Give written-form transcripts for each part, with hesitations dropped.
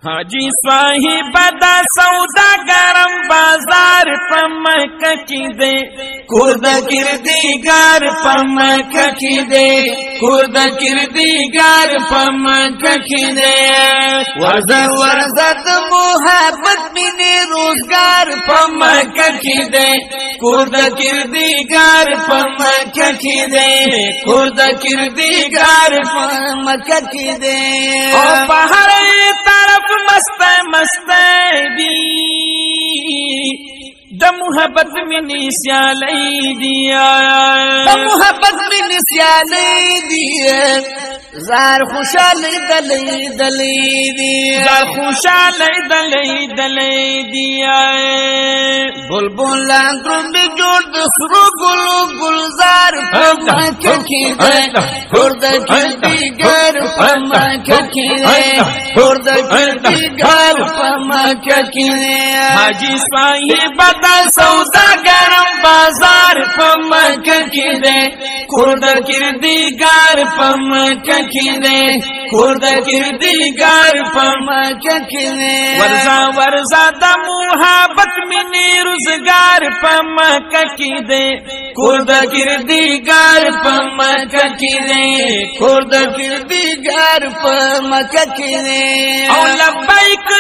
حاجی صاحب دا سودا گرم بازار پا مکہ کی دے کوردا کردگار پا مکہ کی دے کوردا کردگار پا مکہ کی دے ورزا ورزت محبت مینی روزگار پا مکہ کی دے کوردا کردگار پا مکہ کی دے کوردا کردگار پا مکہ کی دے او پہر طرف مست مست دی د محبت منی سیالی دیا د محبت منی سیالی دیا زار خوشالی دلی دلی دیا زار خوشالی دلی دلی دیا بلبل لانگرون دی جوڑ دسرو گلو گلزار پما ککی دے خورد کردی گر پما ککی دے خورد کردی گر پما ککی دے حاجی صاحب دا سودا گرم بازار پما ککی دے خورد کردی گر پما ککی دے خورد کردی گر پما ککی دے ورزا ورزا دا محبت منی روزگار پما ککی دے خورد کردی گر پما ککی دے خورد کردی گر پما ککی دے او لبیک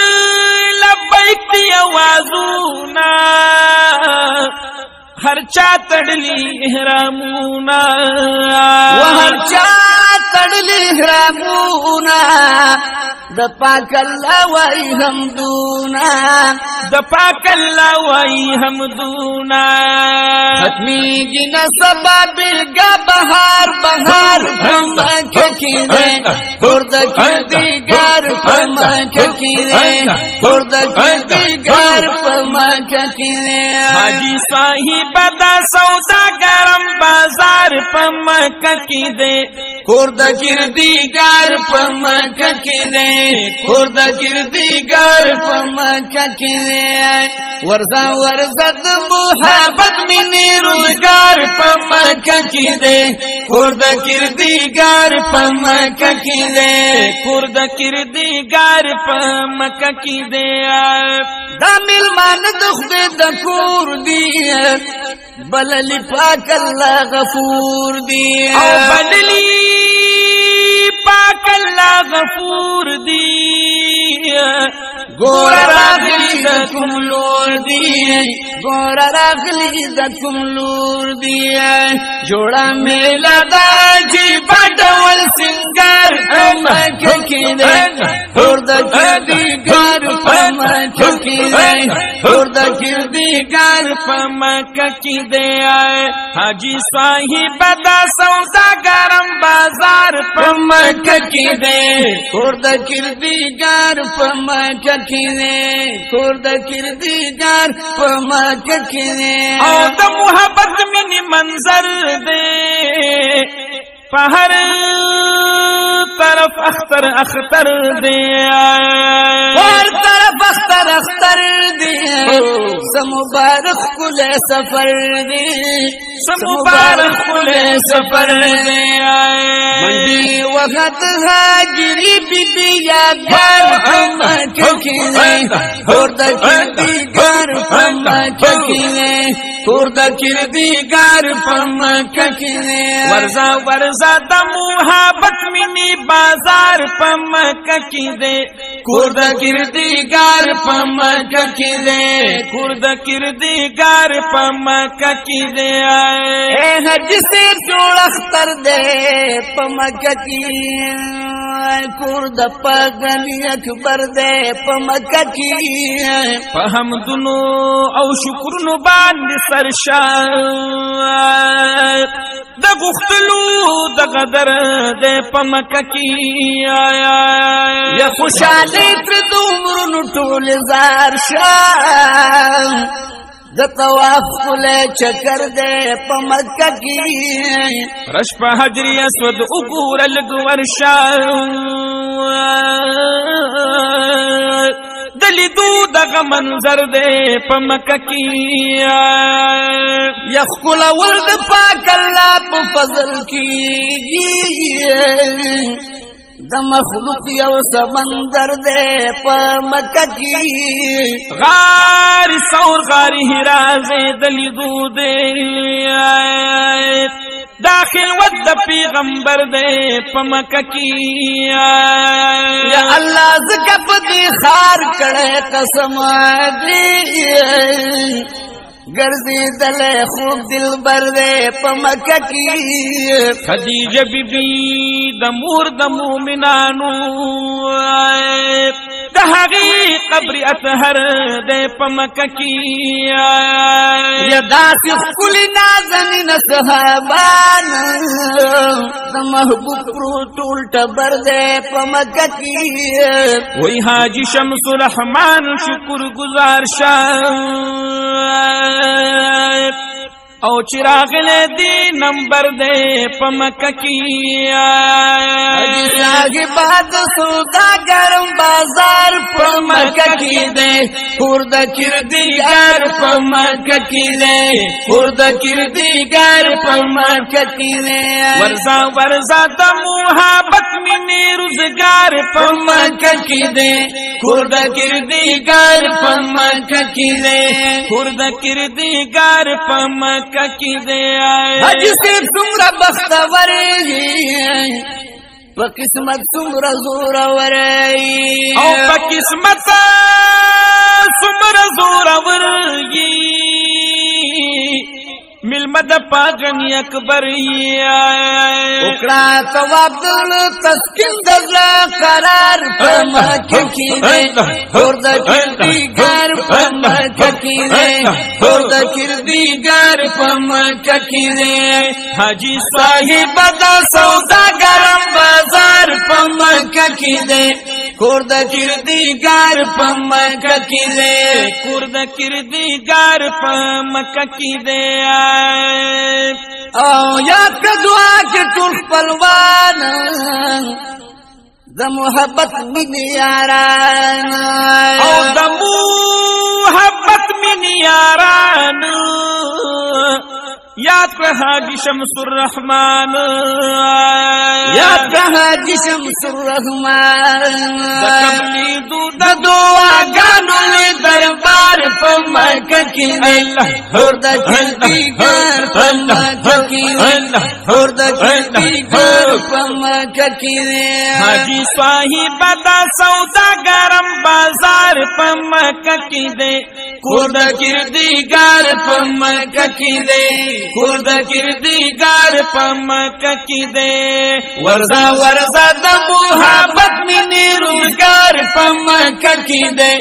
لبیک دی آوازونا ہر چا تڑلی احرامونا وہر چا تڑلی احرامونا د پاک اللہ وائی حمدونا د پاک اللہ وائی حمدونا ختمی جنا سبا برگا بہار بہار پما ککی دے خورد کردگار پما ککی دے خورد کردگار پما ککی دے حاجی صاحب دا سودا گرم بازار پما ککی دے خورد کردگار پما ککی دے خورد کردگار پما ککی دے ورزا ورزت محبت منی روزگار پما ککی دے خورد کردگار پما ککی دے خورد کردگار پما ککی دے دا ملمان دخد دکور دی بللی پاک اللہ غفور دی او بللی پاک اللہ غفور دی گورا راغلی دا کم لور دی گورا راغلی دا کم لور دی جوڑا میلا دا جی باٹول سنگار پما ککی دے خورد کردگار پما ککی دے خورد کردگار پما ککی دے حاجی صاحب دا سودا گرم بازار پما ککی دے خورد کردگار پما ککی دے خورد کردگار پما ککی دے او دا محبت منی منظر دے پہر طرف اختر اختر دے پہر طرف اختر اختر دے سمبارک کل سفر دے سمبارک کل سفر دے منڈی وقت حاجری بی بی یادگار پما ککی دے خورد کردگار پما ککی دے خورد کردگار پما ککی دے ورزا ورزا دا محبت منی بازار پما ککی دے خورد کردگار پما ککی دے خورد کردگار پما ککی دے اے حج سے جوڑ اختر دے پما ککی خورد پاگلی اکبر دے پما ککی فحمدنو او شکرنو باند سرشاد دا گختلو دا غدر دے پما ککی یا خوشالی تر دومرنو طول زار شام دا طواف کلے چکر دے پما ککی رش پا حجری اسود اگور لگور شام دلی دو دغ منظر دے پما ککی یخکل ورد پاک اللہ پا فضل کی د مخلوق یو سمندر دے پا مکہ کی غار سور غار حراز دلی دو دے داخل ود پیغمبر دے پا مکہ کی یا اللہ زکب دی خار کڑے قسم دی گرزی دل خوب دل بردے پا مکہ کی خدیجہ بی بی دمور دمو منانو دہاغی قبر اطہر دے پا مکہ کی یا داسی خلی نازنین صحابان دا محبوب رو ٹولٹ بردے پا مکہ کی وہی حاجی شمس الرحمن شکر گزار شاہ او چراغ لے دی نمبر دے پا مکہ کی آگی بات سودا گرم بازار پا مکہ کی دے خورد کردگار پا مکہ کی دے خورد کردگار پا مکہ کی دے ورزا ورزا دا محبت میں روزگار پا مکہ کی دے خورد کردگار پا مکہ کی دے خورد کردگار پا مکہ کی دے حج سے تمرا بختور پا قسمت تمرا زورور او پا قسمت تمرا زورور ملمد پاگنی اکبر اکڑا تواب دل تسکن دزلا قرار پا مکہ کی دے خورد کردگار پا مکہ کی دے خورد کردگار پا مکہ کی دے حاجی صاحب دا سودا گرم بازار پا مکہ کی دے خورد کردگار پا مکہ کی دے خورد کردگار پا مکہ کی دے او یاد کا دعا کے ٹول پلوان دا محبت من یاران او دا محبت من یاران یاد کا حاجی شمس الرحمن یاد کا حاجی شمس الرحمن دا قبلی دا دعا گانو لے دربار پا مکہ کی دے خورد کردگار پا مکہ کی دے خورد کردگار پا مکہ کی دے حاجی صاحب دا سودا گرم بازار پا مکہ کی دے خورد کردگار پا مکہ کی دے خورد کردگار پا مکہ کی دے ورزا ورزا دا محبت من روزگار پا مکہ کی دے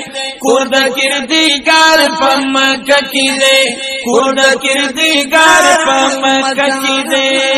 خورد کردگار پا مکہ کی دے خورد کردگار پا مکہ کی دے